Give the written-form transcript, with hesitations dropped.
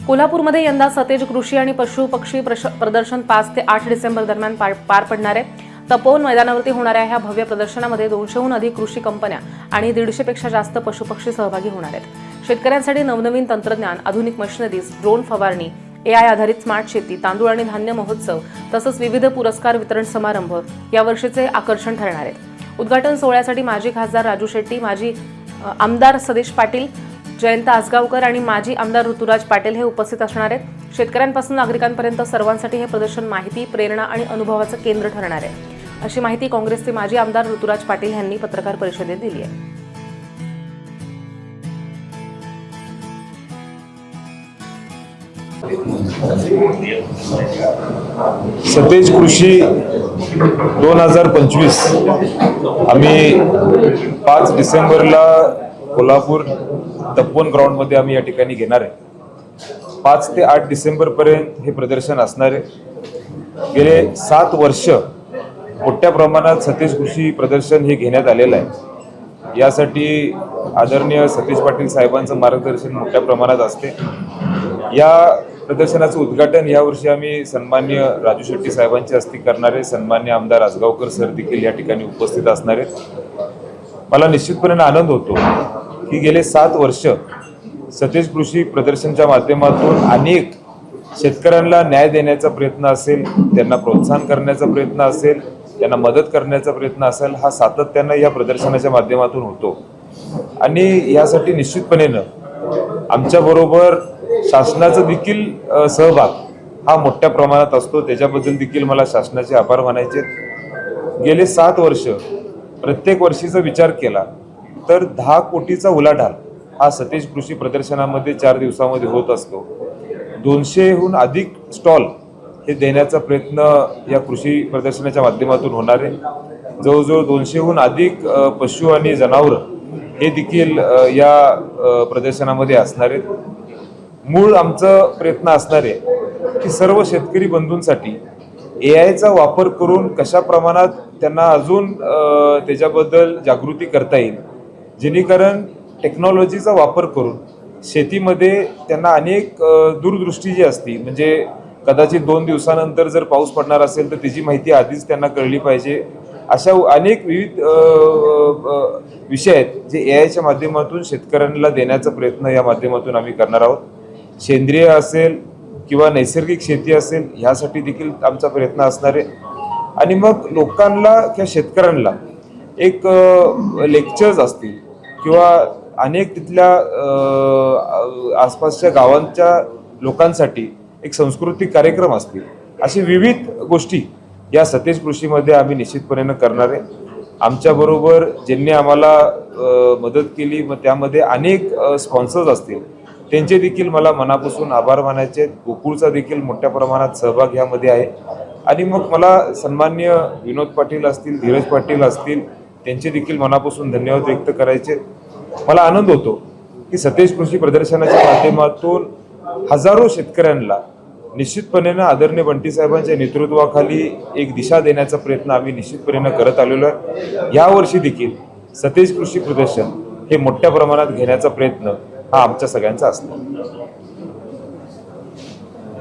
कोल्हापूरमध्ये यंदा सतेज कृषी आणि पशु पक्षी प्रदर्शन 5 ते 8 डिसेंबर दरम्यान पार पडणार आहे। तपोवन मैदानावरती होणाऱ्या ह्या भव्य प्रदर्शनामध्ये 200हून अधिक कृषी कंपन्या आणि 150 पेक्षा जास्त पशुपक्षी सहभागी होणार आहेत। शेतकऱ्यांसाठी नवनवीन तंत्रज्ञान, आधुनिक मशिनरीज, ड्रोन फवारणी, AI आधारित स्मार्ट शेती, तांदूळ आणि धान्य महोत्सव तसंच विविध पुरस्कार वितरण समारंभ या वर्षीचे आकर्षण ठरणार आहेत। उद्घाटन सोहळ्यासाठी माजी खासदार राजू शेट्टी, माजी आमदार सदेश पाटील, जयंत आसगावकर आणि माजी आमदार ऋतुराज पाटील हे उपस्थित असणार आहेत। शेतकऱ्यांपासून नागरिकांपर्यंत सर्वांसाठी हे प्रदर्शन माहिती, प्रेरणा आणि अनुभवाचं केंद्र ठरणार आहे, अशी माहिती काँग्रेसचे माजी आमदार ऋतुराज पाटील यांनी पत्रकार परिषदेत दिली आहे। सतेज कृषी 2025 आम्ही 5 डिसेंबरला कोल्हापूर तपोवन ग्राउंडमध्ये आम्ही या ठिकाणी घेणार आहे। 5 ते 8 डिसेंबर पर्यंत हे प्रदर्शन असणार आहे। गेले 7 वर्ष मोठ्या प्रमाणात सतेज कृषी प्रदर्शन हे घेण्यात आलेलं आहे। यासाठी आदरणीय सतीश पाटील साहेबांचं मार्गदर्शन मोठ्या प्रमाणात असते। या प्रदर्शनाचं उद्घाटन यावर्षी आम्ही सन्माननीय राजू शेट्टी साहेबांच्या हस्ते करणार आहे। सन्माननीय आमदार आसगावकर सर देखील या ठिकाणी उपस्थित असणार आहेत। मला निश्चितपणे आनंद होतो की गेले 7 वर्ष सतेज कृषी प्रदर्शनच्या माध्यमातून अनेक शेतकऱ्यांना न्याय देण्याचा प्रयत्न असेल, त्यांना प्रोत्साहन करण्याचा प्रयत्न असेल, त्यांना मदत करण्याचा प्रयत्न असेल, हा सातत्यानं या प्रदर्शनाच्या माध्यमातून होतो। आणि यासाठी निश्चितपणे आमच्याबरोबर शासनाचा देखील सहभाग हा मोठ्या प्रमाणात असतो। त्याच्याबद्दल देखील मला शासनाचे आभार मानायचे। गेले 7 वर्ष प्रत्येक वर्षीचा विचार केला तर 10 कोटीचा उलाढाल हा सतेज कृषी प्रदर्शनामध्ये 4 दिवसामध्ये होत असतो। 200हून अधिक स्टॉल हे देण्याचा प्रयत्न या कृषी प्रदर्शनाच्या माध्यमातून होणार आहे। जवळजवळ 200हून अधिक पशु आणि जनावरं हे देखील या प्रदर्शनामध्ये असणार आहेत। मूळ आमचा प्रयत्न असणार आहे की सर्व शेतकरी बंधूंसाठी AIचा वापर करून कशा प्रमाणात त्यांना अजून त्याच्याबद्दल जागृती करता येईल, जेणेकरून टेक्नॉलॉजीचा वापर करून शेतीमध्ये त्यांना अनेक दूरदृष्टी जी असते, म्हणजे कदाचित 2 दिवसानंतर जर पाऊस पडणार असेल तर त्याची माहिती आधीच त्यांना कळली पाहिजे। अशा अनेक विविध विषय आहेत जे AIच्या माध्यमातून शेतकऱ्यांना देण्याचा प्रयत्न या माध्यमातून आम्ही करणार आहोत। सेंद्रिय असेल किंवा नैसर्गिक शेती असेल ह्यासाठी देखील आमचा प्रयत्न असणार आहे। आणि मग लोकांना किंवा शेतकऱ्यांना एक लेक्चर्स असतील किंवा अनेक तिथल्या आसपासच्या गावांच्या लोकांसाठी एक सांस्कृतिक कार्यक्रम असतील, अशी विविध गोष्टी या सतेज कृषीमध्ये आम्ही निश्चितपणे करणार आहे। आमच्याबरोबर ज्यांनी आम्हाला मदत केली, मग त्यामध्ये अनेक स्पॉन्सर्स असतील, त्यांचे देखील मला मनापासून आभार मानायचे आहेत। गोकुळचा देखील मोठ्या प्रमाणात सहभाग यामध्ये आहे। आणि मग मला सन्माननीय विनोद पाटील असतील, धीरज पाटील असतील, त्यांचे देखील मनापासून धन्यवाद व्यक्त करायचे। मला आनंद होतो की सतेज कृषी प्रदर्शनाच्या माध्यमातून हजारो शेतकऱ्यांना निश्चितपणे आदरणीय बंटी साहेबांच्या नेतृत्वाखाली एक दिशा देण्याचा प्रयत्न आम्ही निश्चितपणे करत आलेलो आहे। यावर्षी देखील सतेज कृषी प्रदर्शन हे मोठ्या प्रमाणात घेण्याचा प्रयत्न हा आमच्या सगळ्यांचा असतो।